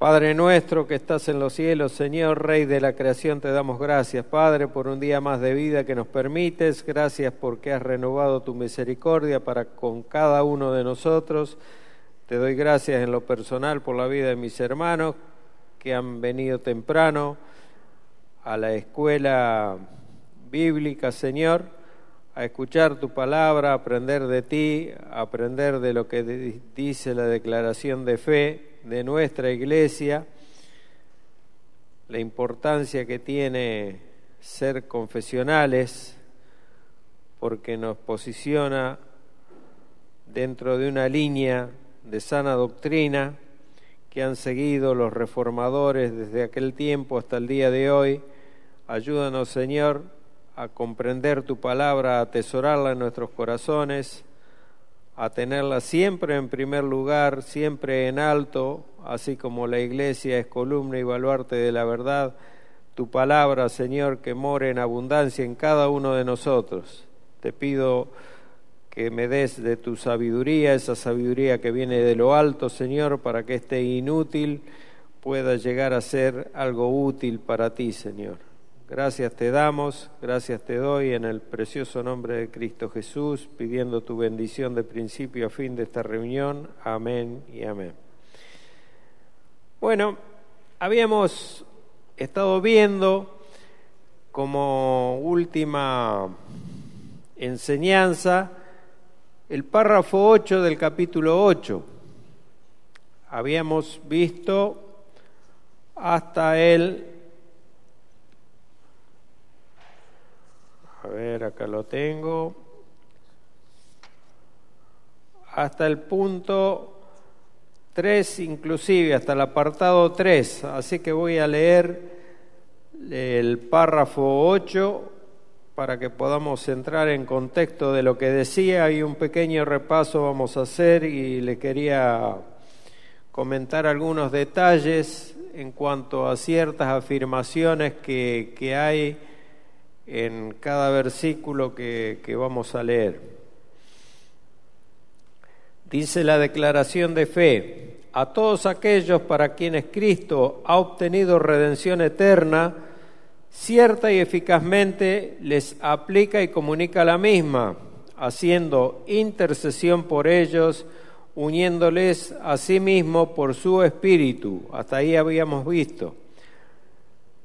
Padre nuestro que estás en los cielos, Señor, Rey de la creación, te damos gracias, Padre, por un día más de vida que nos permites. Gracias porque has renovado tu misericordia para con cada uno de nosotros. Te doy gracias en lo personal por la vida de mis hermanos que han venido temprano a la escuela bíblica, Señor, a escuchar tu palabra, a aprender de ti, a aprender de lo que dice la declaración de fe de nuestra iglesia, la importancia que tiene ser confesionales, porque nos posiciona dentro de una línea de sana doctrina que han seguido los reformadores desde aquel tiempo hasta el día de hoy. Ayúdanos, Señor, a comprender tu palabra, a atesorarla en nuestros corazones, a tenerla siempre en primer lugar, siempre en alto, así como la iglesia es columna y baluarte de la verdad. Tu palabra, Señor, que more en abundancia en cada uno de nosotros. Te pido que me des de tu sabiduría, esa sabiduría que viene de lo alto, Señor, para que este inútil pueda llegar a ser algo útil para ti, Señor. Gracias te damos, gracias te doy en el precioso nombre de Cristo Jesús, pidiendo tu bendición de principio a fin de esta reunión. Amén y amén. Bueno, habíamos estado viendo como última enseñanza el párrafo 8 del capítulo 8. Habíamos visto hasta el... A ver, acá lo tengo. Hasta el punto 3 inclusive, hasta el apartado 3. Así que voy a leer el párrafo 8 para que podamos entrar en contexto de lo que decía. Y un pequeño repaso vamos a hacer y le quería comentar algunos detalles en cuanto a ciertas afirmaciones que hay en cada versículo que vamos a leer. Dice la declaración de fe: a todos aquellos para quienes Cristo ha obtenido redención eterna, cierta y eficazmente les aplica y comunica la misma, haciendo intercesión por ellos, uniéndoles a sí mismo por su Espíritu. Hasta ahí habíamos visto.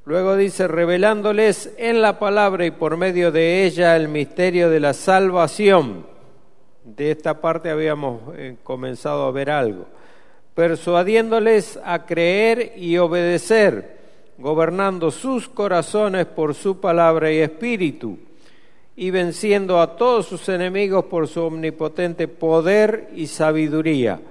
Luego dice, revelándoles en la palabra y por medio de ella el misterio de la salvación. De esta parte habíamos comenzado a ver algo. Persuadiéndoles a creer y obedecer, gobernando sus corazones por su palabra y espíritu, y venciendo a todos sus enemigos por su omnipotente poder y sabiduría,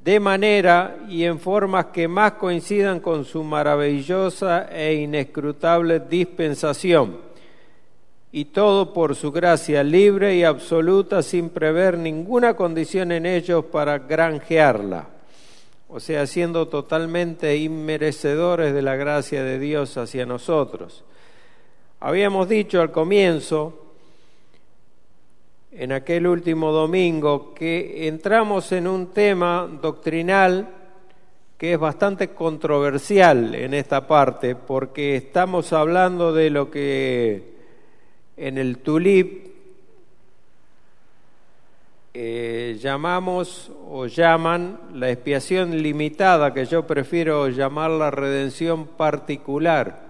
de manera y en formas que más coincidan con su maravillosa e inescrutable dispensación, y todo por su gracia libre y absoluta, sin prever ninguna condición en ellos para granjearla, o sea, siendo totalmente inmerecedores de la gracia de Dios hacia nosotros. Habíamos dicho al comienzo, en aquel último domingo, que entramos en un tema doctrinal que es bastante controversial en esta parte, porque estamos hablando de lo que en el TULIP llamamos o llaman la expiación limitada, que yo prefiero llamarla redención particular,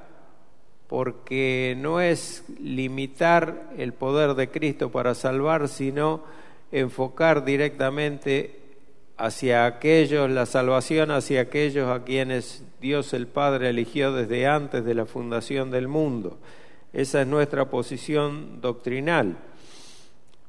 porque no es limitar el poder de Cristo para salvar, sino enfocar directamente hacia aquellos, la salvación hacia aquellos a quienes Dios el Padre eligió desde antes de la fundación del mundo. Esa es nuestra posición doctrinal.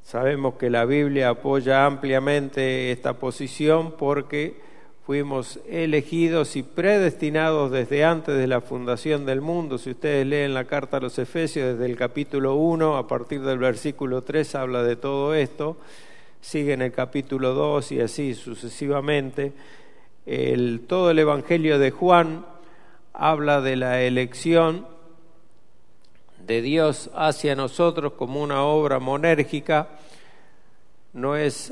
Sabemos que la Biblia apoya ampliamente esta posición porque fuimos elegidos y predestinados desde antes de la fundación del mundo. Si ustedes leen la carta a los Efesios, desde el capítulo 1, a partir del versículo 3, habla de todo esto. Sigue en el capítulo 2 y así sucesivamente. Todo el Evangelio de Juan habla de la elección de Dios hacia nosotros como una obra monérgica. no es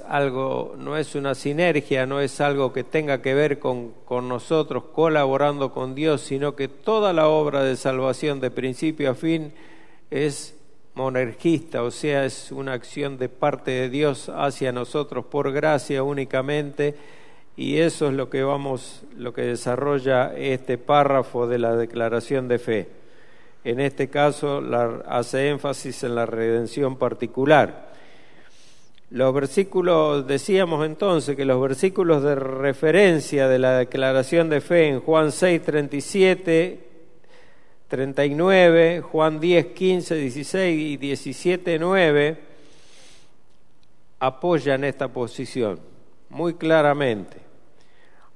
una sinergia, no es algo que tenga que ver con nosotros colaborando con Dios, sino que toda la obra de salvación de principio a fin es monergista, o sea, es una acción de parte de Dios hacia nosotros por gracia únicamente, y eso es lo que desarrolla este párrafo de la declaración de fe. En este caso hace énfasis en la redención particular. Decíamos entonces que los versículos de referencia de la declaración de fe en Juan 6, 37, 39, Juan 10, 15, 16 y 17, 9 apoyan esta posición muy claramente.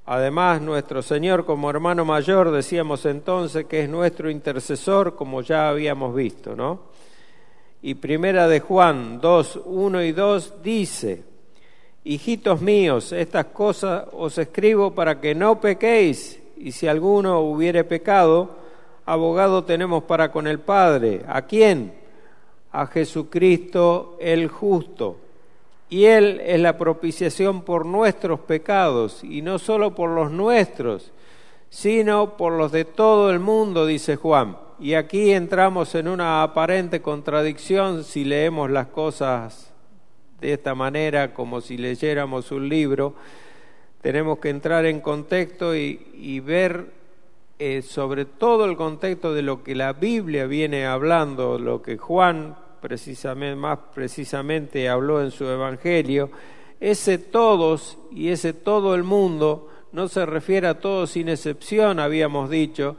Además, nuestro Señor como hermano mayor, decíamos entonces que es nuestro intercesor, como ya habíamos visto, ¿no? Y primera de Juan 2, 1 y 2 dice: hijitos míos, estas cosas os escribo para que no pequéis, y si alguno hubiere pecado, abogado tenemos para con el Padre. ¿A quién? A Jesucristo el justo. Y Él es la propiciación por nuestros pecados, y no solo por los nuestros, sino por los de todo el mundo, dice Juan. Y aquí entramos en una aparente contradicción si leemos las cosas de esta manera, como si leyéramos un libro. Tenemos que entrar en contexto y ver sobre todo el contexto de lo que la Biblia viene hablando, lo que Juan más precisamente habló en su Evangelio. Ese todos y ese todo el mundo no se refiere a todos sin excepción, habíamos dicho,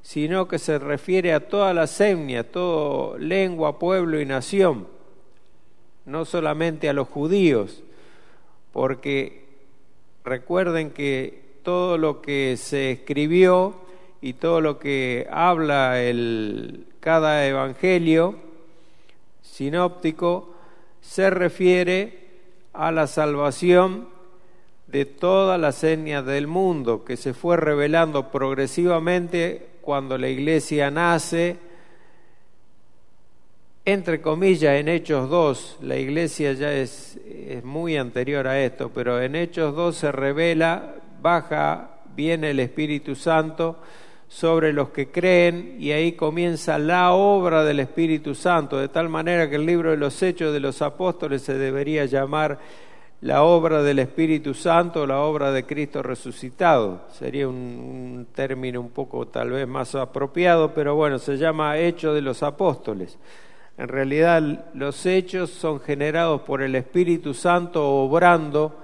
sino que se refiere a toda la etnia, toda lengua, pueblo y nación, no solamente a los judíos, porque recuerden que todo lo que se escribió y todo lo que habla cada evangelio sinóptico se refiere a la salvación de todas las etnias del mundo, que se fue revelando progresivamente cuando la iglesia nace, entre comillas, en Hechos 2, la iglesia ya es muy anterior a esto, pero en Hechos 2 se revela, viene el Espíritu Santo sobre los que creen, y ahí comienza la obra del Espíritu Santo, de tal manera que el libro de los Hechos de los Apóstoles se debería llamar la obra del Espíritu Santo, la obra de Cristo resucitado. Sería un término un poco tal vez más apropiado, pero bueno, se llama Hechos de los Apóstoles. En realidad los hechos son generados por el Espíritu Santo obrando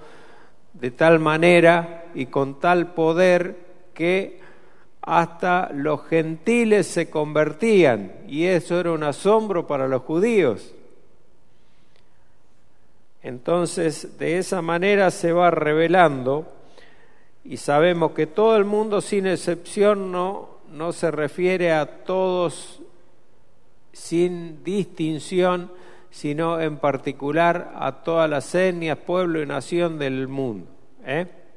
de tal manera y con tal poder que hasta los gentiles se convertían, y eso era un asombro para los judíos. Entonces, de esa manera se va revelando, y sabemos que todo el mundo sin excepción no se refiere a todos sin distinción, sino en particular a todas las etnias, pueblo y nación del mundo.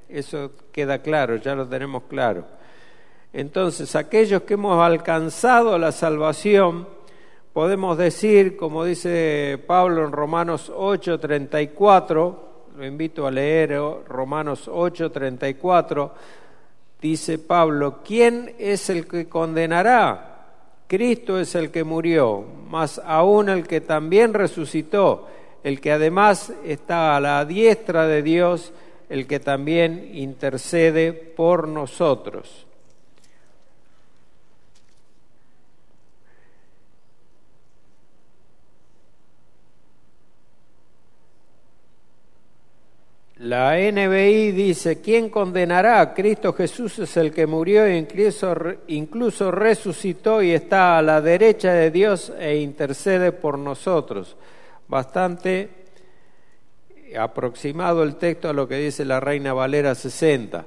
Eso queda claro, ya lo tenemos claro. Entonces, aquellos que hemos alcanzado la salvación, podemos decir, como dice Pablo en Romanos 8:34, lo invito a leer Romanos 8:34, dice Pablo: ¿quién es el que condenará? Cristo es el que murió, mas aún el que también resucitó, el que además está a la diestra de Dios, el que también intercede por nosotros. La NBI dice: ¿quién condenará? Cristo Jesús es el que murió e incluso resucitó y está a la derecha de Dios e intercede por nosotros. Bastante aproximado el texto a lo que dice la Reina Valera 60.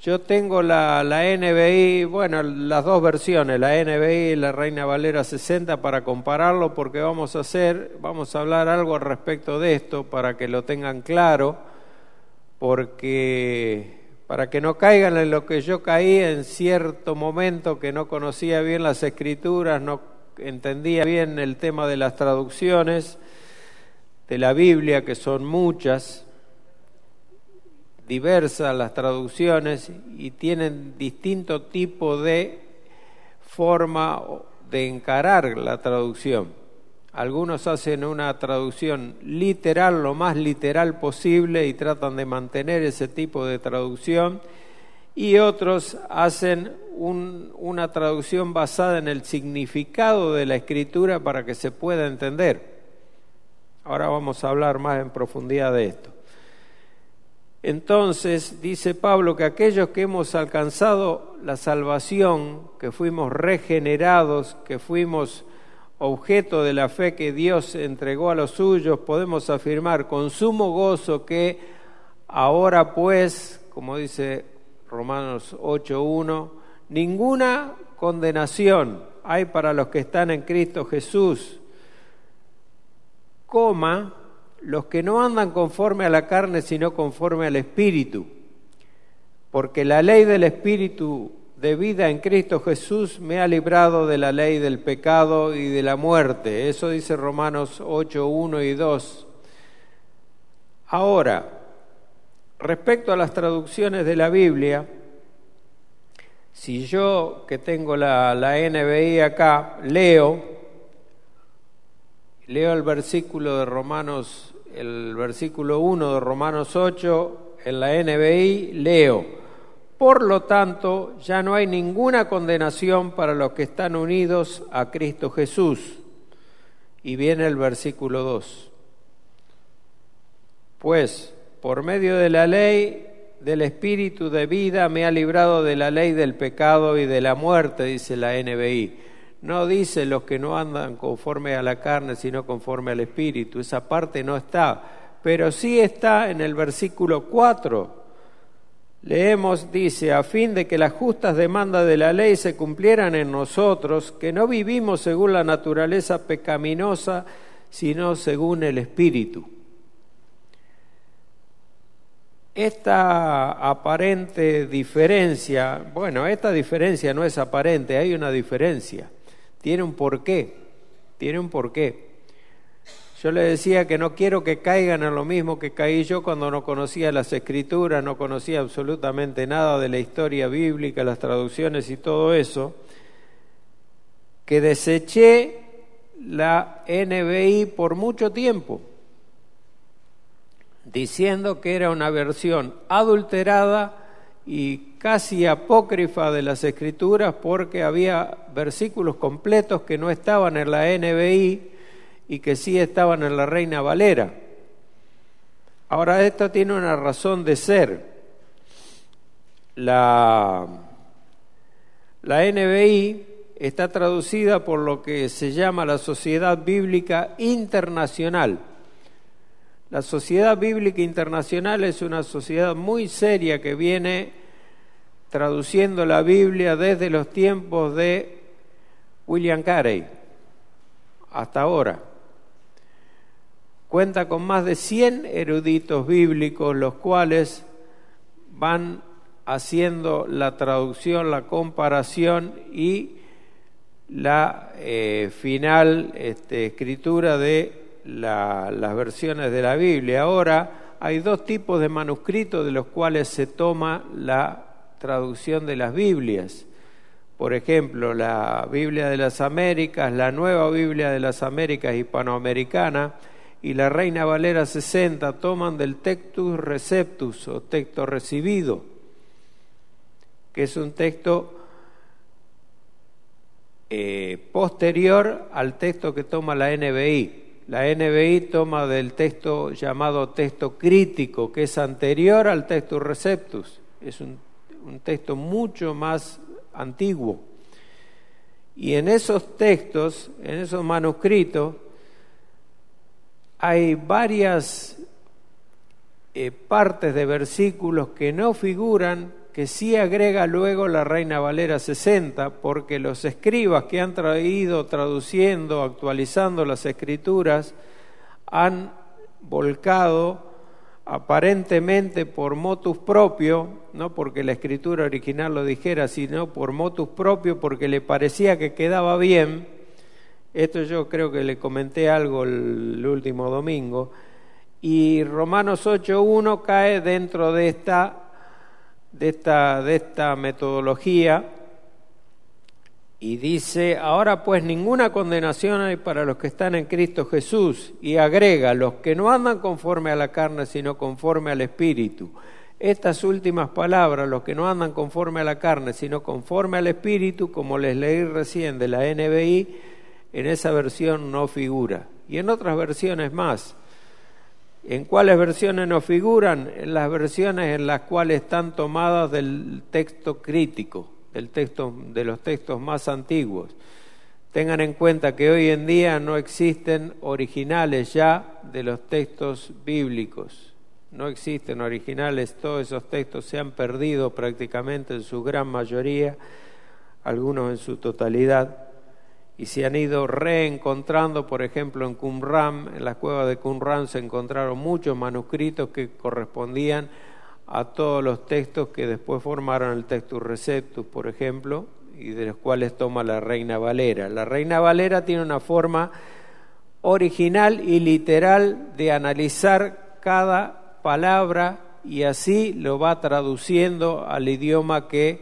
Yo tengo la NBI, bueno, las dos versiones, la NBI y la Reina Valera 60, para compararlo, porque vamos a hablar algo al respecto de esto para que lo tengan claro. Porque para que no caigan en lo que yo caí en cierto momento, que no conocía bien las Escrituras, no entendía bien el tema de las traducciones, de la Biblia, que son muchas, diversas las traducciones, y tienen distinto tipo de forma de encarar la traducción. Algunos hacen una traducción literal, lo más literal posible, y tratan de mantener ese tipo de traducción, y otros hacen una traducción basada en el significado de la Escritura para que se pueda entender. Ahora vamos a hablar más en profundidad de esto. Entonces, dice Pablo que aquellos que hemos alcanzado la salvación, que fuimos regenerados, que fuimos objeto de la fe que Dios entregó a los suyos, podemos afirmar con sumo gozo que ahora pues, como dice Romanos 8:1, ninguna condenación hay para los que están en Cristo Jesús, los que no andan conforme a la carne, sino conforme al Espíritu. Porque la ley del Espíritu de vida en Cristo Jesús me ha librado de la ley del pecado y de la muerte. Eso dice Romanos 8:1 y 2. Ahora, respecto a las traducciones de la Biblia, si yo, que tengo la NBI acá, leo el versículo de Romanos, el versículo 1 de Romanos 8, en la NBI leo: por lo tanto, ya no hay ninguna condenación para los que están unidos a Cristo Jesús. Y viene el versículo 2. Pues, por medio de la ley del Espíritu de vida me ha librado de la ley del pecado y de la muerte, dice la NBI. No dice los que no andan conforme a la carne, sino conforme al Espíritu. Esa parte no está, pero sí está en el versículo 4. Leemos, dice: a fin de que las justas demandas de la ley se cumplieran en nosotros, que no vivimos según la naturaleza pecaminosa, sino según el Espíritu. Esta aparente diferencia, bueno, esta diferencia no es aparente, hay una diferencia. Tiene un porqué. Yo le decía que no quiero que caigan en lo mismo que caí yo cuando no conocía las Escrituras, no conocía absolutamente nada de la historia bíblica, las traducciones y todo eso, que deseché la NBI por mucho tiempo, diciendo que era una versión adulterada y casi apócrifa de las Escrituras, porque había versículos completos que no estaban en la NBI y que sí estaban en la Reina Valera. Ahora, esto tiene una razón de ser. La NBI está traducida por lo que se llama la Sociedad Bíblica Internacional. La Sociedad Bíblica Internacional es una sociedad muy seria que viene traduciendo la Biblia desde los tiempos de William Carey hasta ahora. Cuenta con más de 100 eruditos bíblicos, los cuales van haciendo la traducción, la comparación y la final escritura de las versiones de la Biblia. Ahora hay dos tipos de manuscritos de los cuales se toma la traducción de las Biblias. Por ejemplo, la Biblia de las Américas, la Nueva Biblia de las Américas Hispanoamericana y la Reina Valera 60 toman del Textus Receptus o texto recibido, que es un texto posterior al texto que toma la NBI. La NBI toma del texto llamado texto crítico, que es anterior al Textus Receptus. Es un texto mucho más antiguo. Y en esos textos, en esos manuscritos, hay varias partes de versículos que no figuran, que sí agrega luego la Reina Valera 60, porque los escribas que han traído, traduciendo, actualizando las Escrituras, han volcado aparentemente por motus propio, no porque la Escritura original lo dijera, sino por motus propio, porque le parecía que quedaba bien, Esto yo creo que le comenté algo el último domingo. Y Romanos 8.1 cae dentro de esta metodología y dice: ahora pues ninguna condenación hay para los que están en Cristo Jesús, y agrega: los que no andan conforme a la carne sino conforme al Espíritu. Estas últimas palabras, los que no andan conforme a la carne sino conforme al Espíritu, como les leí recién de la NBI, en esa versión no figura, y en otras versiones más. ¿En cuáles versiones no figuran? En las versiones en las cuales están tomadas del texto crítico, de los textos más antiguos. Tengan en cuenta que hoy en día no existen originales ya de los textos bíblicos. No existen originales, todos esos textos se han perdido prácticamente en su gran mayoría, algunos en su totalidad, y se han ido reencontrando. Por ejemplo, en Qumran, en las cuevas de Qumran se encontraron muchos manuscritos que correspondían a todos los textos que después formaron el Textus Receptus, por ejemplo, y de los cuales toma la Reina Valera. La Reina Valera tiene una forma original y literal de analizar cada palabra y así lo va traduciendo al idioma que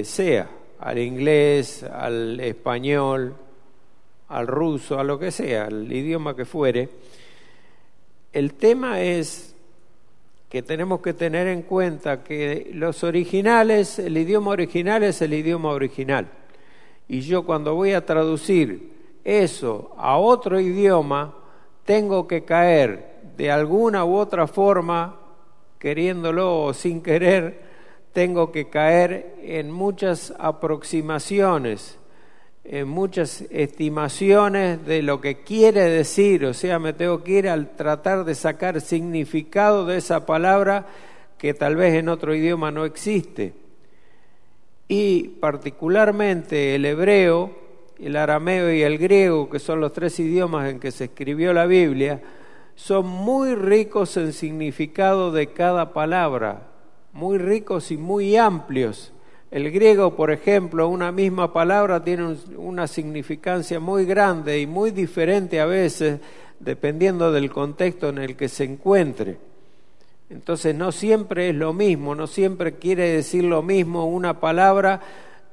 sea, al inglés, al español, al ruso, a lo que sea, al idioma que fuere. El tema es que tenemos que tener en cuenta que los originales, el idioma original es el idioma original. Y yo cuando voy a traducir eso a otro idioma, tengo que caer de alguna u otra forma, queriéndolo o sin querer, tengo que caer en muchas aproximaciones, en muchas estimaciones de lo que quiere decir. O sea, me tengo que ir al tratar de sacar significado de esa palabra que tal vez en otro idioma no existe. Y particularmente el hebreo, el arameo y el griego, que son los tres idiomas en que se escribió la Biblia, son muy ricos en significado de cada palabra, muy ricos y muy amplios. El griego, por ejemplo, una misma palabra tiene una significancia muy grande y muy diferente a veces, dependiendo del contexto en el que se encuentre. Entonces no siempre es lo mismo, no siempre quiere decir lo mismo una palabra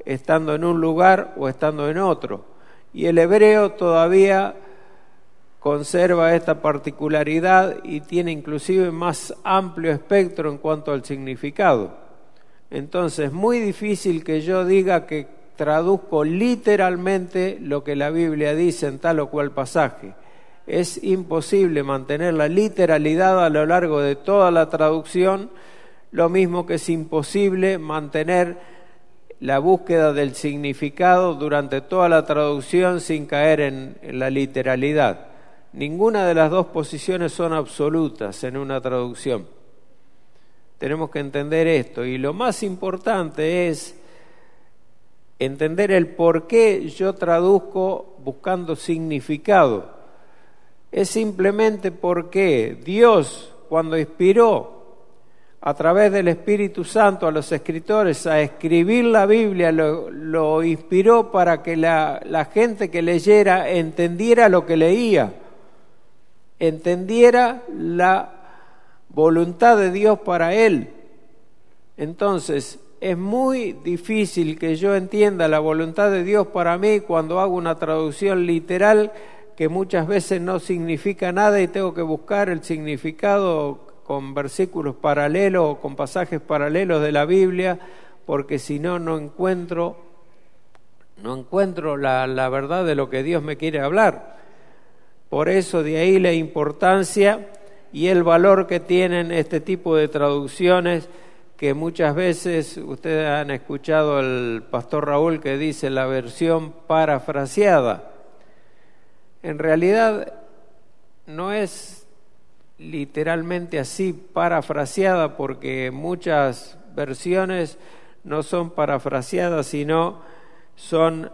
estando en un lugar o estando en otro. Y el hebreo todavía conserva esta particularidad y tiene inclusive más amplio espectro en cuanto al significado. Entonces, muy difícil que yo diga que traduzco literalmente lo que la Biblia dice en tal o cual pasaje. Es imposible mantener la literalidad a lo largo de toda la traducción, lo mismo que es imposible mantener la búsqueda del significado durante toda la traducción sin caer en la literalidad. Ninguna de las dos posiciones son absolutas en una traducción. Tenemos que entender esto, y lo más importante es entender el por qué yo traduzco buscando significado. Es simplemente porque Dios, cuando inspiró a través del Espíritu Santo a los escritores a escribir la Biblia, lo inspiró para que la gente que leyera entendiera lo que leía, entendiera la voluntad de Dios para él. Entonces, es muy difícil que yo entienda la voluntad de Dios para mí cuando hago una traducción literal que muchas veces no significa nada y tengo que buscar el significado con versículos paralelos o con pasajes paralelos de la Biblia, porque si no, no encuentro la verdad de lo que Dios me quiere hablar. Por eso de ahí la importancia y el valor que tienen este tipo de traducciones, que muchas veces ustedes han escuchado al pastor Raúl que dice la versión parafraseada. En realidad no es literalmente así parafraseada, porque muchas versiones no son parafraseadas, sino son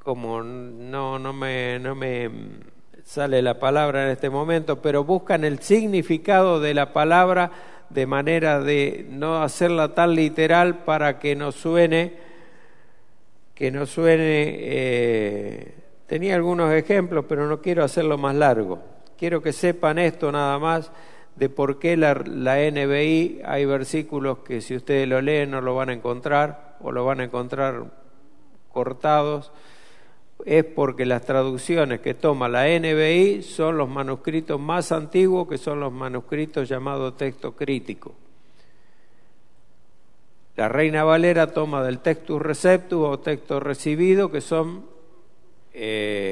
como no me sale la palabra en este momento, pero buscan el significado de la palabra de manera de no hacerla tan literal para que no suene que nos suene, tenía algunos ejemplos, pero no quiero hacerlo más largo. Quiero que sepan esto nada más, de por qué la NBI, hay versículos que si ustedes lo leen no lo van a encontrar, o lo van a encontrar cortados. Es porque las traducciones que toma la NBI son los manuscritos más antiguos, que son los manuscritos llamados texto crítico. La Reina Valera toma del Textus Receptus o texto recibido, que son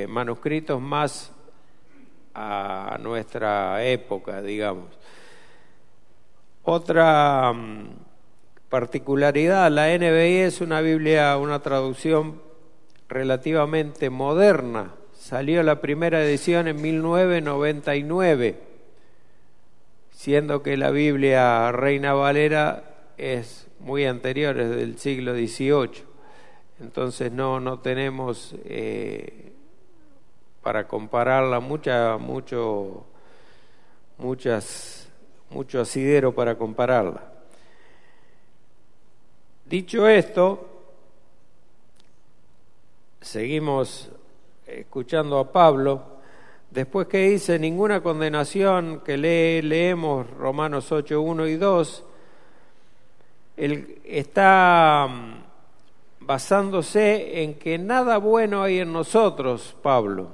manuscritos más a nuestra época, digamos. Otra particularidad, la NBI es una Biblia, una traducción relativamente moderna. Salió la primera edición en 1999, siendo que la Biblia Reina Valera es muy anterior, es del siglo XVIII. Entonces no tenemos para compararla mucho asidero para compararla. Dicho esto, seguimos escuchando a Pablo. Después que dice ninguna condenación, que leemos Romanos 8, 1 y 2, él está basándose en que nada bueno hay en nosotros, Pablo.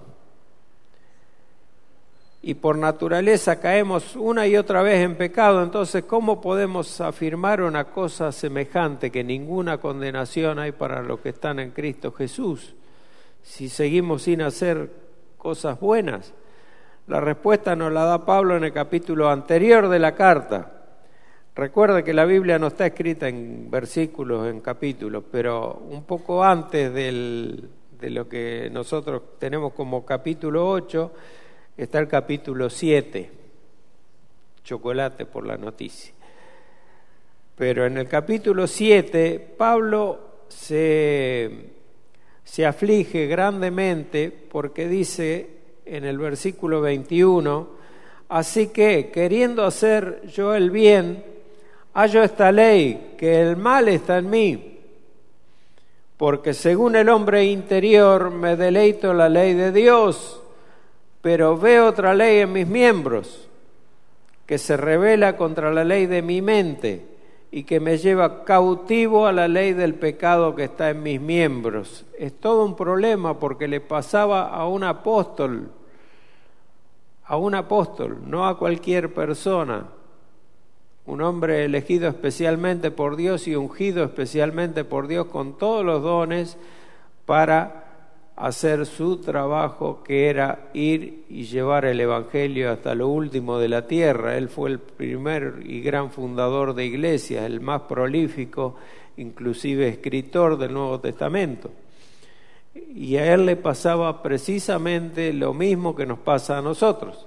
Y por naturaleza caemos una y otra vez en pecado. Entonces, ¿cómo podemos afirmar una cosa semejante, que ninguna condenación hay para los que están en Cristo Jesús, si seguimos sin hacer cosas buenas? La respuesta nos la da Pablo en el capítulo anterior de la carta. Recuerda que la Biblia no está escrita en versículos, en capítulos, pero un poco antes de lo que nosotros tenemos como capítulo 8, está el capítulo 7, chocolate por la noticia. Pero en el capítulo 7, Pablo se aflige grandemente porque dice en el versículo 21, así que, queriendo hacer yo el bien, hallo esta ley, que el mal está en mí, porque según el hombre interior me deleito en la ley de Dios, pero veo otra ley en mis miembros, que se rebela contra la ley de mi mente y que me lleva cautivo a la ley del pecado que está en mis miembros. Es todo un problema porque le pasaba a un apóstol, no a cualquier persona, un hombre elegido especialmente por Dios y ungido especialmente por Dios con todos los dones para hacer su trabajo, que era ir y llevar el Evangelio hasta lo último de la tierra. Él fue el primer y gran fundador de iglesias, el más prolífico, inclusive escritor del Nuevo Testamento. Y a él le pasaba precisamente lo mismo que nos pasa a nosotros.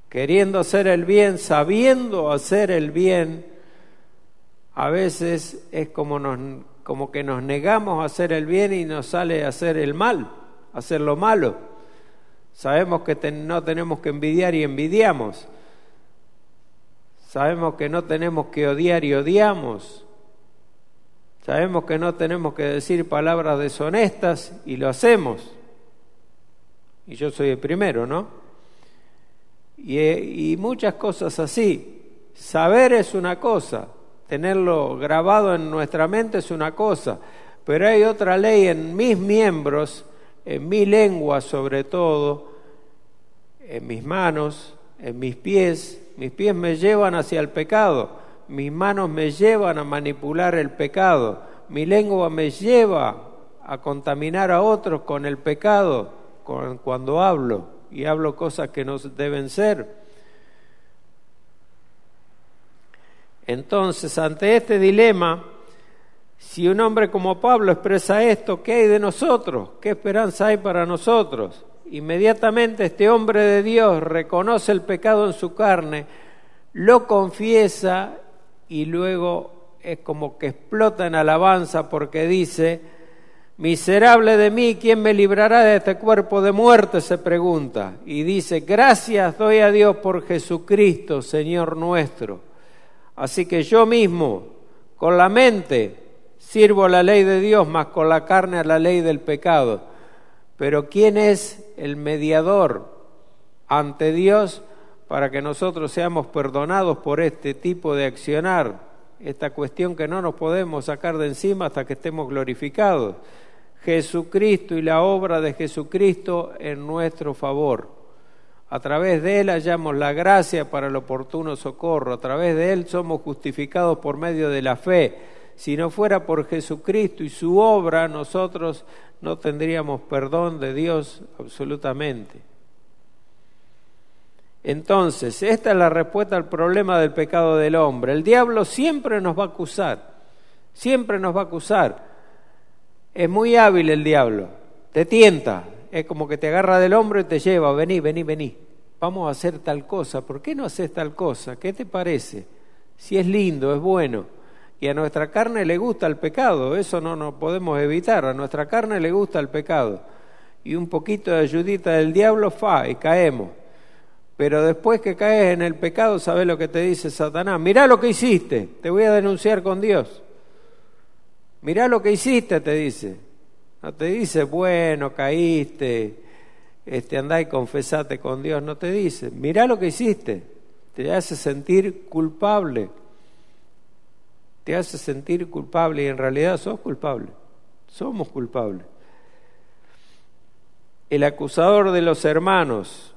Queriendo hacer el bien, sabiendo hacer el bien, a veces es como que nos negamos a hacer el bien y nos sale a hacer el mal, hacer lo malo. Sabemos que no tenemos que envidiar y envidiamos. Sabemos que no tenemos que odiar y odiamos. Sabemos que no tenemos que decir palabras deshonestas y lo hacemos. Y yo soy el primero, ¿no? Y muchas cosas así. Saber es una cosa, tenerlo grabado en nuestra mente es una cosa, pero hay otra ley en mis miembros, en mi lengua sobre todo, en mis manos, en mis pies. Mis pies me llevan hacia el pecado, mis manos me llevan a manipular el pecado, mi lengua me lleva a contaminar a otros con el pecado cuando hablo, y hablo cosas que no deben ser. Entonces, ante este dilema, si un hombre como Pablo expresa esto, ¿qué hay de nosotros? ¿Qué esperanza hay para nosotros? Inmediatamente este hombre de Dios reconoce el pecado en su carne, lo confiesa y luego es como que explota en alabanza porque dice: miserable de mí, ¿quién me librará de este cuerpo de muerte?, se pregunta. Y dice: gracias doy a Dios por Jesucristo, Señor nuestro. Así que yo mismo, con la mente, Sirvo a la ley de Dios, mas con la carne a la ley del pecado. Pero ¿quién es el mediador ante Dios para que nosotros seamos perdonados por este tipo de accionar? Esta cuestión que no nos podemos sacar de encima hasta que estemos glorificados. Jesucristo y la obra de Jesucristo en nuestro favor. A través de Él hallamos la gracia para el oportuno socorro. A través de Él somos justificados por medio de la fe. Si no fuera por Jesucristo y su obra, nosotros no tendríamos perdón de Dios absolutamente. Entonces, esta es la respuesta al problema del pecado del hombre. El diablo siempre nos va a acusar, siempre nos va a acusar. Es muy hábil el diablo, te tienta, es como que te agarra del hombro y te lleva, vení, vamos a hacer tal cosa. ¿Por qué no haces tal cosa? ¿Qué te parece? Si es lindo, es bueno. Y a nuestra carne le gusta el pecado, eso no nos podemos evitar, a nuestra carne le gusta el pecado. Y un poquito de ayudita del diablo, y caemos. Pero después que caes en el pecado, ¿sabes lo que te dice Satanás? Mirá lo que hiciste, te voy a denunciar con Dios. Mirá lo que hiciste, te dice. No te dice, bueno, caíste, andá y confesate con Dios. No te dice, mirá lo que hiciste. Te hace sentir culpable. Te hace sentir culpable y en realidad sos culpable. Somos culpables. El acusador de los hermanos.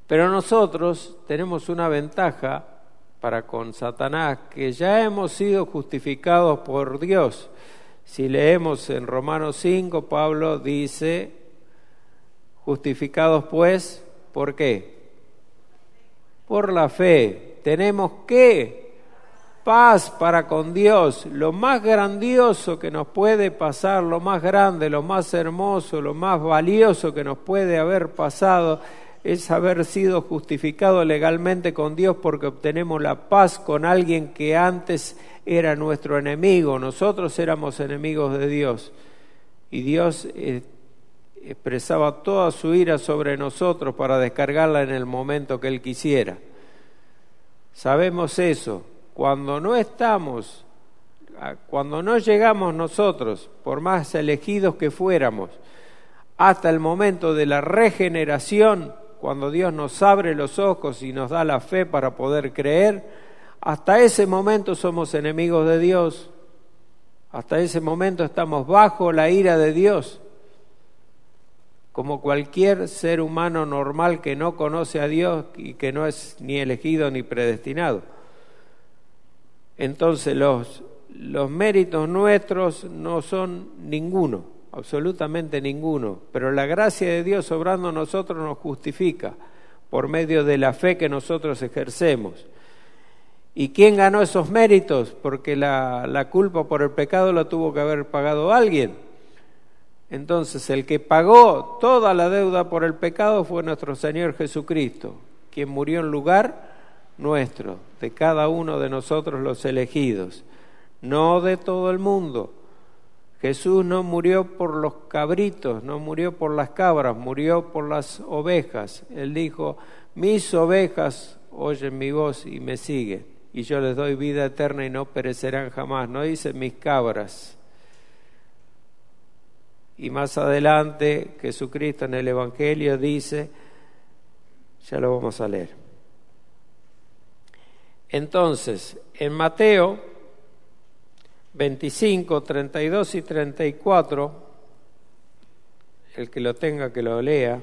Pero nosotros tenemos una ventaja para con Satanás, que ya hemos sido justificados por Dios. Si leemos en Romanos 5, Pablo dice, justificados pues, ¿por qué? Por la fe. Tenemos ¿qué? Paz para con Dios. Lo más grandioso que nos puede pasar, lo más grande, lo más hermoso, lo más valioso que nos puede haber pasado es haber sido justificado legalmente con Dios, porque obtenemos la paz con alguien que antes era nuestro enemigo. Nosotros éramos enemigos de Dios y Dios expresaba toda su ira sobre nosotros para descargarla en el momento que Él quisiera. Sabemos eso. Cuando no llegamos nosotros, por más elegidos que fuéramos, hasta el momento de la regeneración, cuando Dios nos abre los ojos y nos da la fe para poder creer, hasta ese momento somos enemigos de Dios. Hasta ese momento estamos bajo la ira de Dios, como cualquier ser humano normal que no conoce a Dios y que no es ni elegido ni predestinado. Entonces los méritos nuestros no son ninguno. Absolutamente ninguno, pero la gracia de Dios obrando en nosotros nos justifica por medio de la fe que nosotros ejercemos. ¿Y quién ganó esos méritos? Porque la culpa por el pecado la tuvo que haber pagado alguien. Entonces el que pagó toda la deuda por el pecado fue nuestro Señor Jesucristo, quien murió en lugar nuestro, de cada uno de nosotros los elegidos, no de todo el mundo. Jesús no murió por los cabritos, no murió por las cabras, murió por las ovejas. Él dijo, mis ovejas oyen mi voz y me siguen, y yo les doy vida eterna y no perecerán jamás. No dice mis cabras. Y más adelante Jesucristo en el Evangelio dice, ya lo vamos a leer. Entonces, en Mateo 25, 32 y 34, el que lo tenga que lo lea.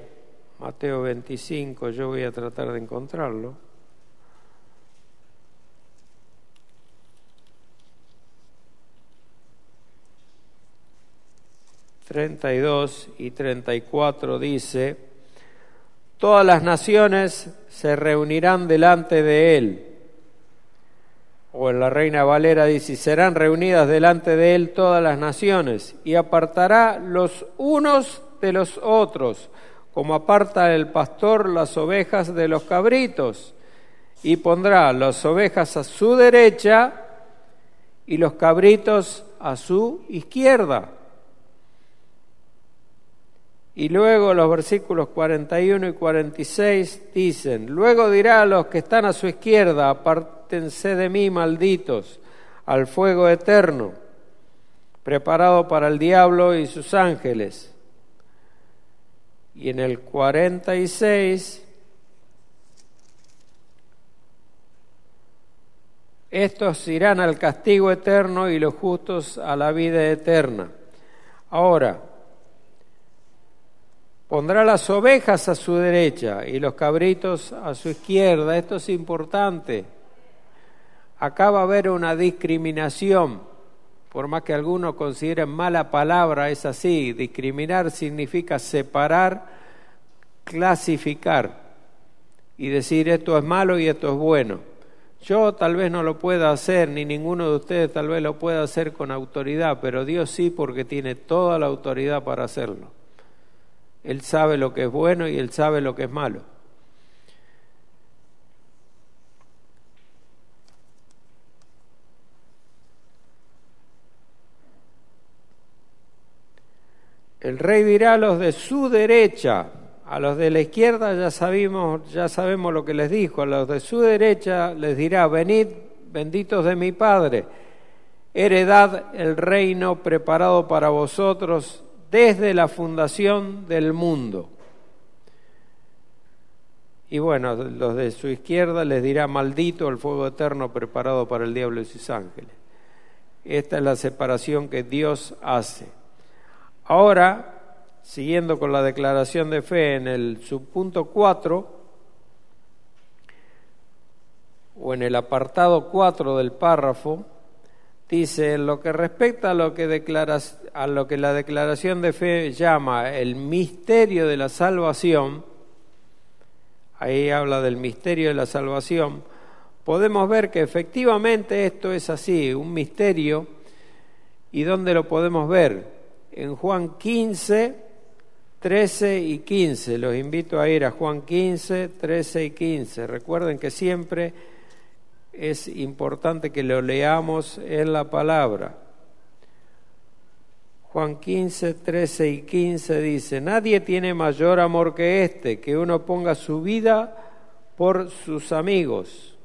Mateo 25, yo voy a tratar de encontrarlo. ...32 y 34 dice... todas las naciones se reunirán delante de Él. O en la Reina Valera dice, serán reunidas delante de Él todas las naciones, y apartará los unos de los otros, como aparta el pastor las ovejas de los cabritos, y pondrá las ovejas a su derecha y los cabritos a su izquierda. Y luego los versículos 41 y 46 dicen, luego dirá a los que están a su izquierda, apártense de mí, malditos, al fuego eterno, preparado para el diablo y sus ángeles. Y en el 46, estos irán al castigo eterno y los justos a la vida eterna. Ahora, pondrá las ovejas a su derecha y los cabritos a su izquierda. Esto es importante. Acá va a haber una discriminación. Por más que algunos consideren mala palabra, es así. Discriminar significa separar, clasificar y decir esto es malo y esto es bueno. Yo tal vez no lo pueda hacer, ni ninguno de ustedes tal vez lo pueda hacer con autoridad, pero Dios sí, porque tiene toda la autoridad para hacerlo. Él sabe lo que es bueno y Él sabe lo que es malo. El rey dirá a los de su derecha, a los de la izquierda ya sabemos lo que les dijo, a los de su derecha les dirá, venid, benditos de mi Padre, heredad el reino preparado para vosotros desde la fundación del mundo. Y bueno, los de su izquierda les dirá, maldito el fuego eterno preparado para el diablo y sus ángeles. Esta es la separación que Dios hace. Ahora, siguiendo con la declaración de fe en el subpunto 4, o en el apartado 4 del párrafo, dice, en lo que respecta a lo que la declaración de fe llama el misterio de la salvación, ahí habla del misterio de la salvación, podemos ver que efectivamente esto es así, un misterio. ¿Y dónde lo podemos ver? En Juan 15, 13 y 15. Los invito a ir a Juan 15, 13 y 15. Recuerden que siempre es importante que lo leamos en la palabra. Juan 15, 13 y 15 dice, nadie tiene mayor amor que este, que uno ponga su vida por sus amigos.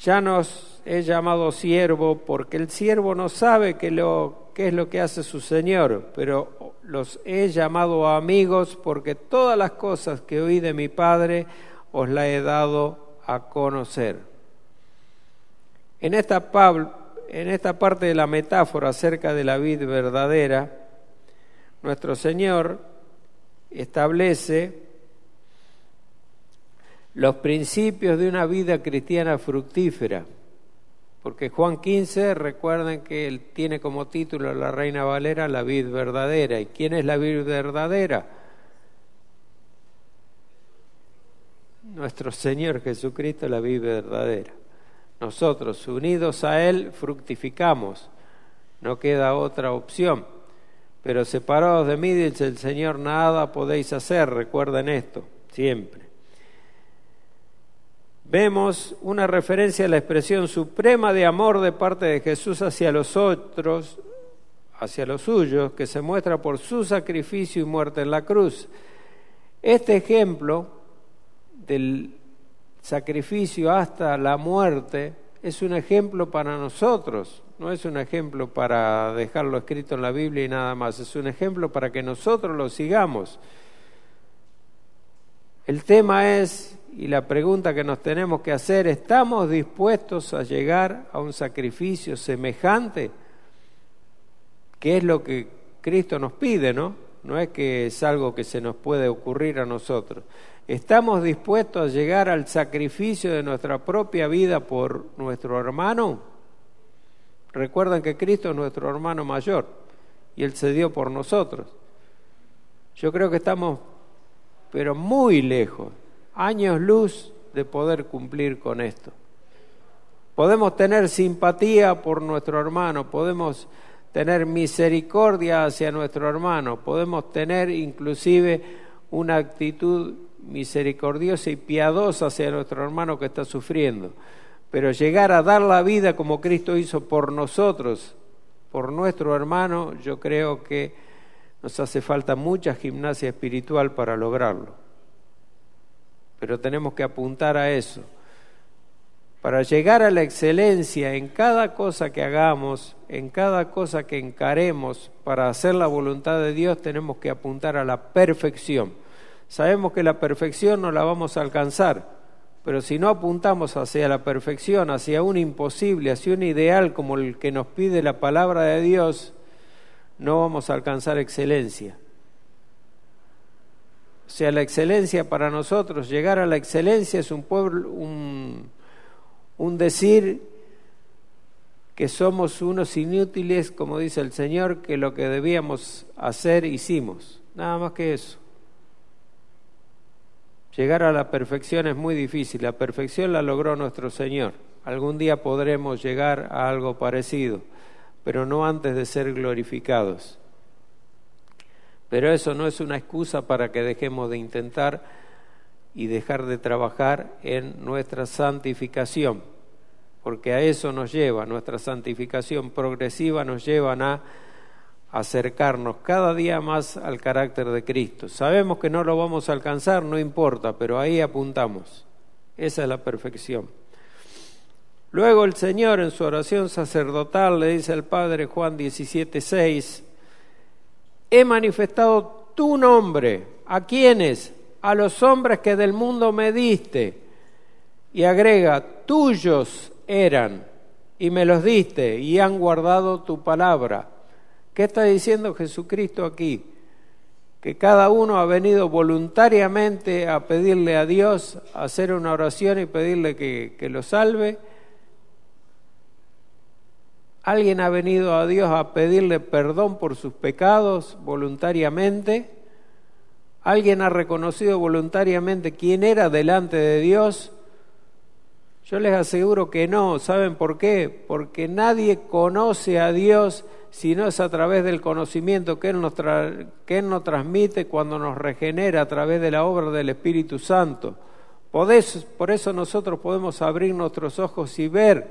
Ya nos he llamado siervo porque el siervo no sabe qué es lo que hace su Señor, pero los he llamado amigos porque todas las cosas que oí de mi Padre os las he dado a conocer. En esta parte de la metáfora acerca de la vid verdadera, nuestro Señor establece los principios de una vida cristiana fructífera. Porque Juan 15, recuerden que él tiene como título la Reina Valera, la vid verdadera. ¿Y quién es la vid verdadera? Nuestro Señor Jesucristo, la vid verdadera. Nosotros, unidos a Él, fructificamos. No queda otra opción. Pero separados de mí, dice el Señor, nada podéis hacer. Recuerden esto, siempre. Vemos una referencia a la expresión suprema de amor de parte de Jesús hacia los otros, hacia los suyos, que se muestra por su sacrificio y muerte en la cruz. Este ejemplo del sacrificio hasta la muerte es un ejemplo para nosotros, no es un ejemplo para dejarlo escrito en la Biblia y nada más, es un ejemplo para que nosotros lo sigamos. El tema es, y la pregunta que nos tenemos que hacer, ¿estamos dispuestos a llegar a un sacrificio semejante? Que es lo que Cristo nos pide, ¿no? No es que es algo que se nos puede ocurrir a nosotros. ¿Estamos dispuestos a llegar al sacrificio de nuestra propia vida por nuestro hermano? Recuerden que Cristo es nuestro hermano mayor y Él se dio por nosotros. Yo creo que estamos, pero muy lejos, años luz de poder cumplir con esto. Podemos tener simpatía por nuestro hermano, podemos tener misericordia hacia nuestro hermano, podemos tener inclusive una actitud misericordiosa y piadosa hacia nuestro hermano que está sufriendo, pero llegar a dar la vida como Cristo hizo por nosotros, por nuestro hermano, yo creo que nos hace falta mucha gimnasia espiritual para lograrlo. Pero tenemos que apuntar a eso, Para llegar a la excelencia en cada cosa que hagamos, en cada cosa que encaremos, para hacer la voluntad de Dios tenemos que apuntar a la perfección. Sabemos que la perfección no la vamos a alcanzar, pero si no apuntamos hacia la perfección, hacia un imposible, hacia un ideal como el que nos pide la palabra de Dios, no vamos a alcanzar excelencia. O sea, la excelencia para nosotros, llegar a la excelencia es un decir que somos unos inútiles, como dice el Señor, que lo que debíamos hacer hicimos. Nada más que eso. Llegar a la perfección es muy difícil. La perfección la logró nuestro Señor. Algún día podremos llegar a algo parecido, pero no antes de ser glorificados. Pero eso no es una excusa para que dejemos de intentar y dejar de trabajar en nuestra santificación, porque a eso nos lleva, nuestra santificación progresiva nos lleva a acercarnos cada día más al carácter de Cristo. Sabemos que no lo vamos a alcanzar, no importa, pero ahí apuntamos. Esa es la perfección. Luego el Señor en su oración sacerdotal le dice al Padre, Juan 17:6, he manifestado tu nombre. ¿A quiénes? A los hombres que del mundo me diste. Y agrega, tuyos eran, y me los diste, y han guardado tu palabra. ¿Qué está diciendo Jesucristo aquí? Que cada uno ha venido voluntariamente a pedirle a Dios, a hacer una oración y pedirle que lo salve. ¿Alguien ha venido a Dios a pedirle perdón por sus pecados voluntariamente? ¿Alguien ha reconocido voluntariamente quién era delante de Dios? Yo les aseguro que no. ¿Saben por qué? Porque nadie conoce a Dios si no es a través del conocimiento que Él nos transmite cuando nos regenera a través de la obra del Espíritu Santo. Por eso nosotros podemos abrir nuestros ojos y ver,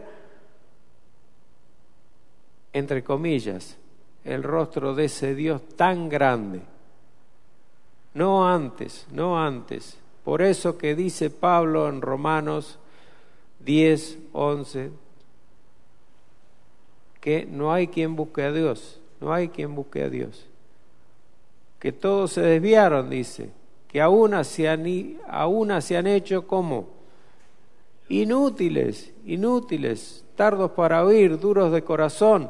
entre comillas, el rostro de ese Dios tan grande. No antes. Por eso que dice Pablo en Romanos 10:11, que no hay quien busque a Dios, que todos se desviaron, dice, que a una se han hecho como inútiles, tardos para oír, duros de corazón.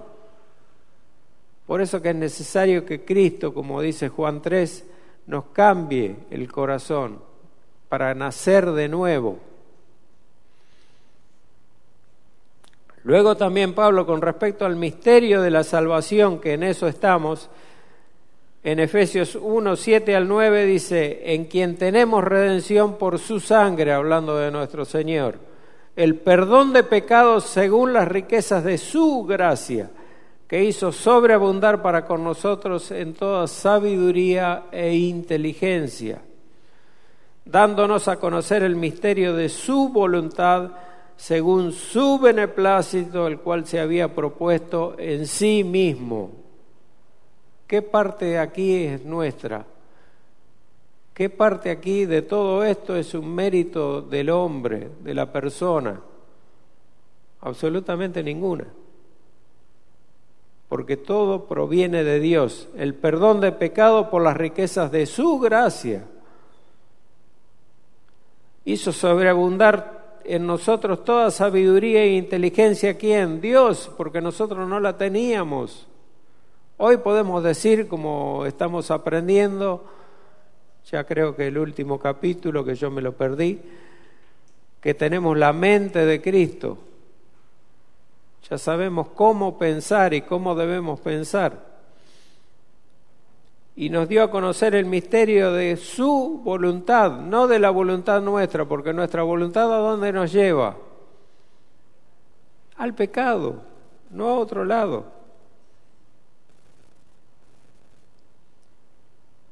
Por eso que es necesario que Cristo, como dice Juan 3, nos cambie el corazón para nacer de nuevo. Luego también Pablo, con respecto al misterio de la salvación, que en eso estamos, en Efesios 1:7-9 dice, en quien tenemos redención por su sangre, hablando de nuestro Señor, el perdón de pecados según las riquezas de su gracia, que hizo sobreabundar para con nosotros en toda sabiduría e inteligencia, dándonos a conocer el misterio de su voluntad, según su beneplácito, el cual se había propuesto en sí mismo. ¿Qué parte aquí es nuestra? ¿Qué parte aquí de todo esto es un mérito del hombre, de la persona? Absolutamente ninguna. Porque todo proviene de Dios. El perdón de pecado por las riquezas de su gracia hizo sobreabundar en nosotros toda sabiduría e inteligencia. ¿Quién? Dios, porque nosotros no la teníamos. Hoy podemos decir, como estamos aprendiendo, ya creo que el último capítulo, que yo me lo perdí, que tenemos la mente de Cristo. Ya sabemos cómo pensar y cómo debemos pensar. Y nos dio a conocer el misterio de su voluntad, no de la voluntad nuestra, porque nuestra voluntad ¿a dónde nos lleva? Al pecado, no a otro lado.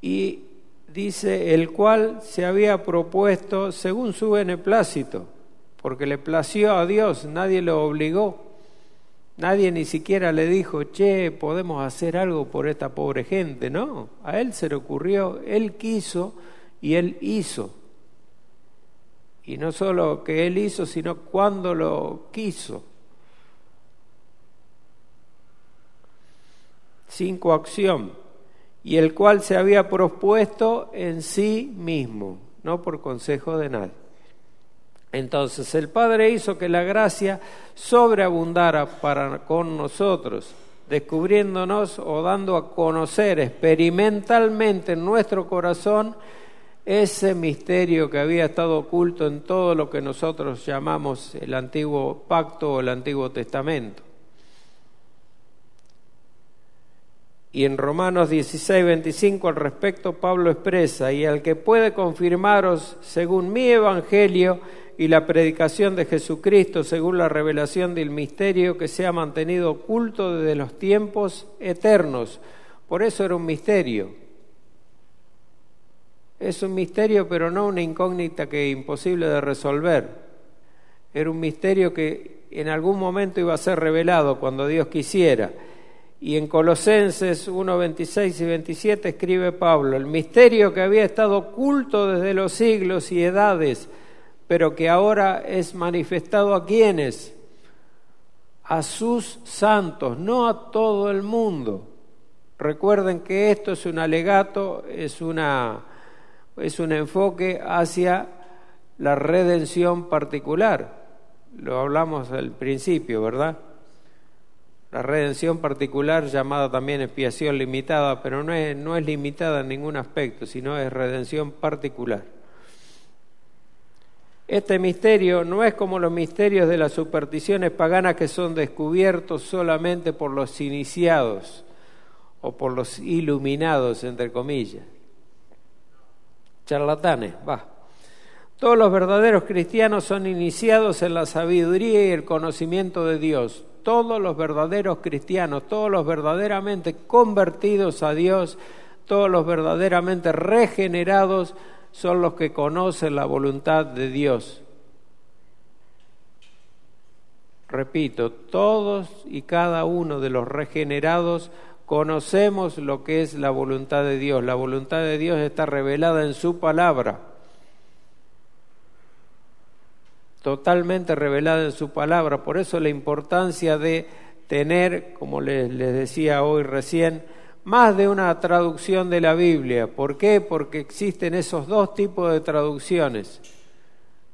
Y dice, el cual se había propuesto según su beneplácito, porque le plació a Dios, nadie lo obligó. Nadie ni siquiera le dijo, podemos hacer algo por esta pobre gente. No, a Él se le ocurrió, Él quiso y Él hizo. Y no solo que Él hizo, sino cuando lo quiso. Sin coacción. Y el cual se había propuesto en sí mismo, no por consejo de nadie. Entonces el Padre hizo que la gracia sobreabundara con nosotros, descubriéndonos o dando a conocer experimentalmente en nuestro corazón ese misterio que había estado oculto en todo lo que nosotros llamamos el Antiguo Pacto o el Antiguo Testamento. Y en Romanos 16:25 al respecto Pablo expresa: y al que puede confirmaros según mi evangelio y la predicación de Jesucristo según la revelación del misterio que se ha mantenido oculto desde los tiempos eternos. Por eso era un misterio. Es un misterio, pero no una incógnita que es imposible de resolver. Era un misterio que en algún momento iba a ser revelado cuando Dios quisiera. Y en Colosenses 1:26 y 27 escribe Pablo: el misterio que había estado oculto desde los siglos y edades, pero que ahora es manifestado ¿a quiénes? A sus santos, no a todo el mundo. Recuerden que esto es un alegato, es un enfoque hacia la redención particular. Lo hablamos al principio, ¿verdad? La redención particular, llamada también expiación limitada, pero no es limitada en ningún aspecto, sino es redención particular. Este misterio no es como los misterios de las supersticiones paganas que son descubiertos solamente por los iniciados o por los iluminados, entre comillas. Charlatanes, va. Todos los verdaderos cristianos son iniciados en la sabiduría y el conocimiento de Dios. Todos los verdaderos cristianos, todos los verdaderamente convertidos a Dios, todos los verdaderamente regenerados son los que conocen la voluntad de Dios. Repito, todos y cada uno de los regenerados conocemos lo que es la voluntad de Dios. La voluntad de Dios está revelada en su palabra. Totalmente revelada en su palabra. Por eso la importancia de tener, como les decía hoy recién, más de una traducción de la Biblia. ¿Por qué? Porque existen esos dos tipos de traducciones.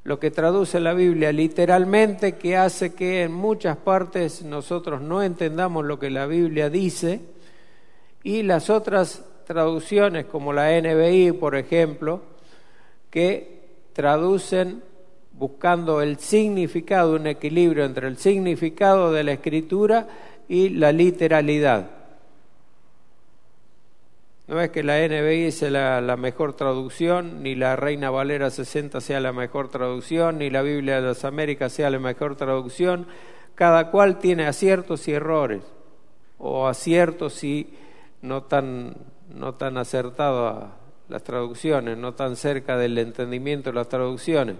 Lo que traduce la Biblia literalmente, que hace que en muchas partes nosotros no entendamos lo que la Biblia dice, y las otras traducciones, como la NBI, por ejemplo, que traducen buscando el significado, un equilibrio entre el significado de la Escritura y la literalidad. No es que la NBI sea la mejor traducción, ni la Reina Valera 60 sea la mejor traducción, ni la Biblia de las Américas sea la mejor traducción. Cada cual tiene aciertos y errores, o aciertos y no tan acertados las traducciones, no tan cerca del entendimiento de las traducciones.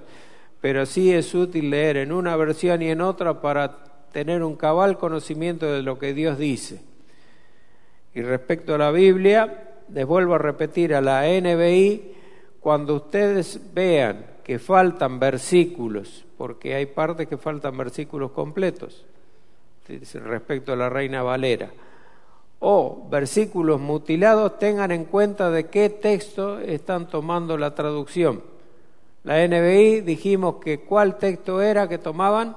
Pero sí es útil leer en una versión y en otra para tener un cabal conocimiento de lo que Dios dice. Y respecto a la Biblia, les vuelvo a repetir, a la NBI, cuando ustedes vean que faltan versículos, porque hay partes que faltan versículos completos, respecto a la Reina Valera, o versículos mutilados, tengan en cuenta de qué texto están tomando la traducción. La NBI dijimos que ¿cuál texto era que tomaban?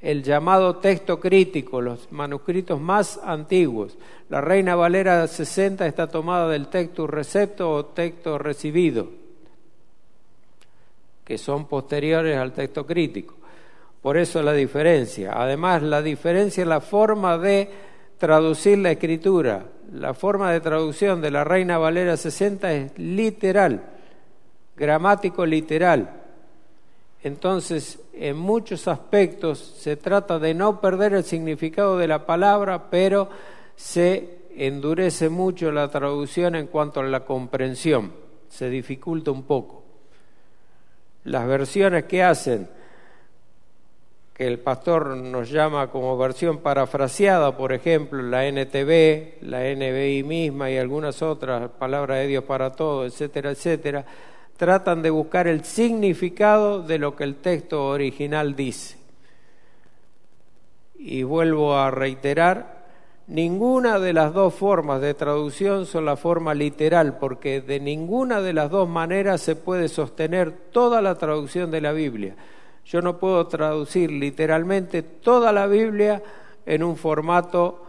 El llamado texto crítico, los manuscritos más antiguos. La Reina Valera 60 está tomada del texto recepto o texto recibido, que son posteriores al texto crítico. Por eso la diferencia. Además, la diferencia es la forma de traducir la Escritura. La forma de traducción de la Reina Valera 60 es literal, gramático literal. Entonces, en muchos aspectos se trata de no perder el significado de la palabra, pero se endurece mucho la traducción en cuanto a la comprensión, se dificulta un poco. Las versiones que que el pastor nos llama como versión parafraseada, por ejemplo, la NTV, la NBI misma y algunas otras, Palabra de Dios para Todos, etcétera, etcétera, tratan de buscar el significado de lo que el texto original dice. Y vuelvo a reiterar, ninguna de las dos formas de traducción son la forma literal, porque de ninguna de las dos maneras se puede sostener toda la traducción de la Biblia. Yo no puedo traducir literalmente toda la Biblia en un formato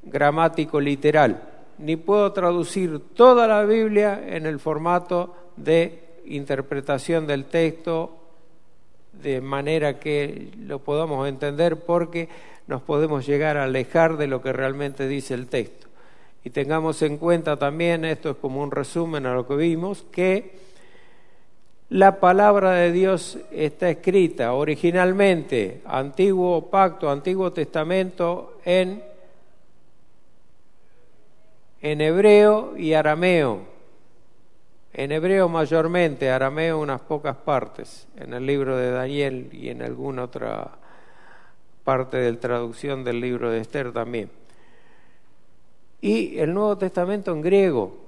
gramático literal, ni puedo traducir toda la Biblia en el formato de interpretación del texto de manera que lo podamos entender, porque nos podemos llegar a alejar de lo que realmente dice el texto. Y tengamos en cuenta también, esto es como un resumen a lo que vimos, que la palabra de Dios está escrita originalmente, Antiguo Pacto, Antiguo Testamento, en hebreo y arameo. En hebreo mayormente, arameo unas pocas partes, en el libro de Daniel y en alguna otra parte de la traducción del libro de Esther también. Y el Nuevo Testamento en griego.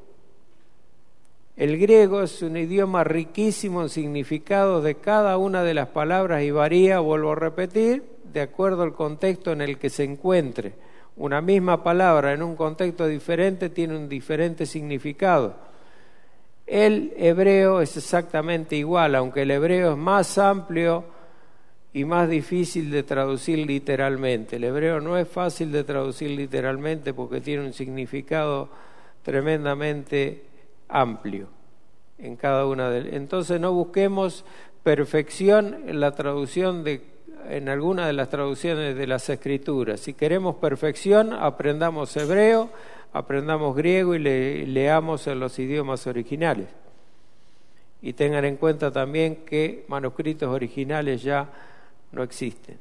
El griego es un idioma riquísimo en significados de cada una de las palabras y varía, vuelvo a repetir, de acuerdo al contexto en el que se encuentre. Una misma palabra en un contexto diferente tiene un diferente significado. El hebreo es exactamente igual, aunque el hebreo es más amplio y más difícil de traducir literalmente. El hebreo no es fácil de traducir literalmente porque tiene un significado tremendamente amplio en cada una de. Entonces no busquemos perfección en la traducción en alguna de las traducciones de las Escrituras. Si queremos perfección, aprendamos hebreo, aprendamos griego y leamos en los idiomas originales. Y tengan en cuenta también que manuscritos originales ya no existen,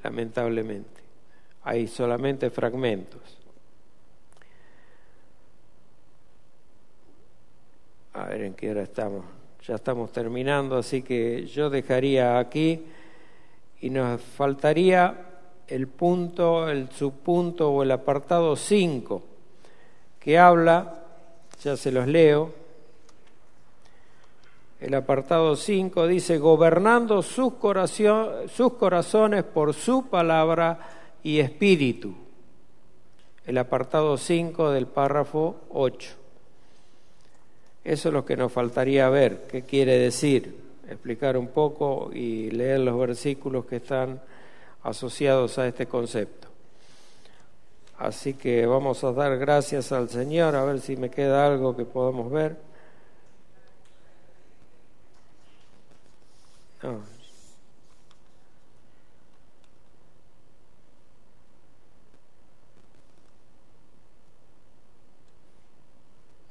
lamentablemente. Hay solamente fragmentos. A ver en qué hora estamos. Ya estamos terminando, así que yo dejaría aquí y nos faltaría el punto, el subpunto o el apartado 5, que habla, ya se los leo, el apartado 5 dice: gobernando sus corazones por su palabra y espíritu. El apartado 5 del párrafo 8. Eso es lo que nos faltaría ver, qué quiere decir, explicar un poco y leer los versículos que están asociados a este concepto. Así que vamos a dar gracias al Señor, a ver si me queda algo que podamos ver.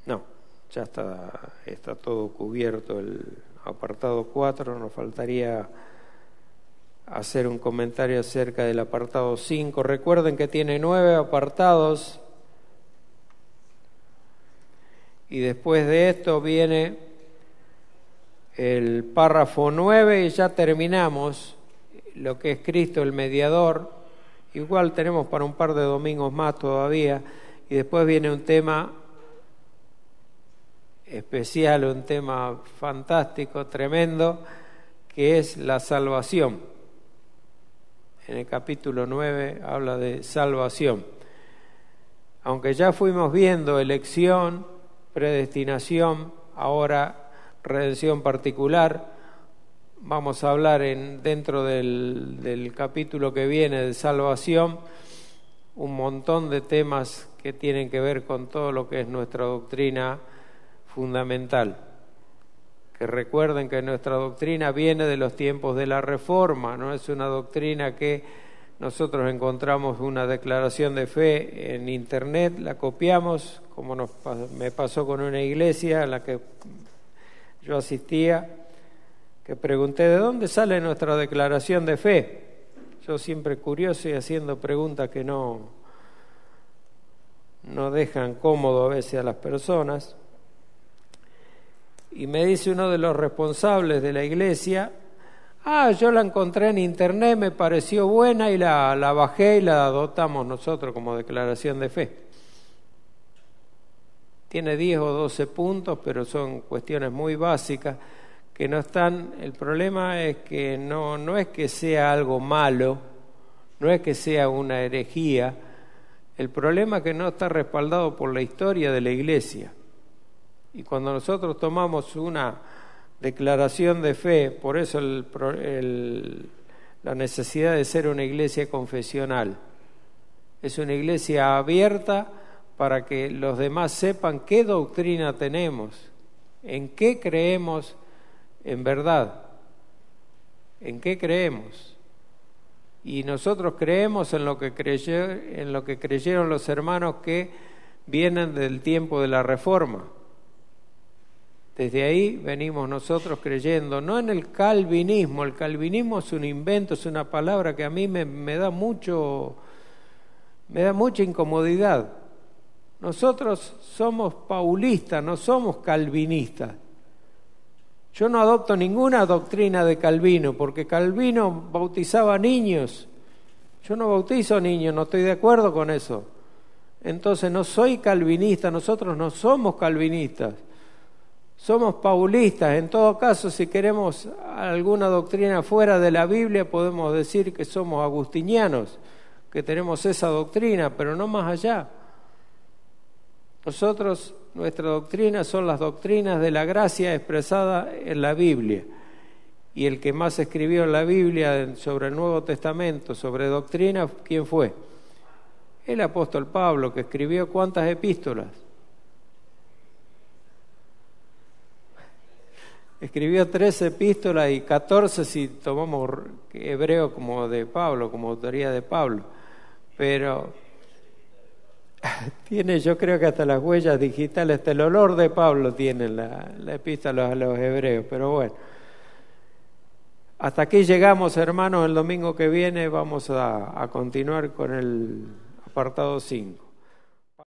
No, ya está todo cubierto el apartado 4, nos faltaría hacer un comentario acerca del apartado 5. Recuerden que tiene 9 apartados y después de esto viene el párrafo 9 y ya terminamos lo que es Cristo el mediador. Igual tenemos para un par de domingos más todavía, y después viene un tema especial, un tema fantástico, tremendo, que es la salvación. En el capítulo 9 habla de salvación. Aunque ya fuimos viendo elección, predestinación, ahora redención particular, vamos a hablar dentro del capítulo que viene de salvación un montón de temas que tienen que ver con todo lo que es nuestra doctrina fundamental. Que recuerden que nuestra doctrina viene de los tiempos de la Reforma, no es una doctrina que nosotros encontramos una declaración de fe en internet, la copiamos, como me pasó con una iglesia a la que yo asistía, que pregunté: ¿de dónde sale nuestra declaración de fe? Yo siempre curioso y haciendo preguntas que no dejan cómodo a veces a las personas. Y me dice uno de los responsables de la iglesia: Yo la encontré en internet, me pareció buena y la bajé y la adoptamos nosotros como declaración de fe. Tiene 10 o 12 puntos, pero son cuestiones muy básicas que no están. El problema es que no es que sea algo malo, no es que sea una herejía. El problema es que no está respaldado por la historia de la Iglesia. Y cuando nosotros tomamos una declaración de fe, por eso la necesidad de ser una iglesia confesional. Es una iglesia abierta para que los demás sepan qué doctrina tenemos, en qué creemos en verdad, en qué creemos. Y nosotros creemos en lo que creyeron los hermanos que vienen del tiempo de la Reforma. Desde ahí venimos nosotros creyendo, no en el calvinismo. El calvinismo es un invento, es una palabra que a mí me da mucha incomodidad. Nosotros somos paulistas, no somos calvinistas. Yo no adopto ninguna doctrina de Calvino, porque Calvino bautizaba niños. Yo no bautizo niños, no estoy de acuerdo con eso. Entonces no soy calvinista, nosotros no somos calvinistas. Somos paulistas. En todo caso, si queremos alguna doctrina fuera de la Biblia, podemos decir que somos agustinianos, que tenemos esa doctrina, pero no más allá. Nosotros, nuestra doctrina son las doctrinas de la gracia expresada en la Biblia. Y el que más escribió en la Biblia sobre el Nuevo Testamento, sobre doctrina, ¿quién fue? El apóstol Pablo, que escribió ¿cuántas epístolas? Escribió 13 epístolas y 14 si tomamos hebreo como de Pablo, como autoría de Pablo. Pero tiene, yo creo que hasta las huellas digitales, hasta el olor de Pablo tiene la epístola a los hebreos. Pero bueno, hasta aquí llegamos, hermanos. El domingo que viene vamos a continuar con el apartado 5.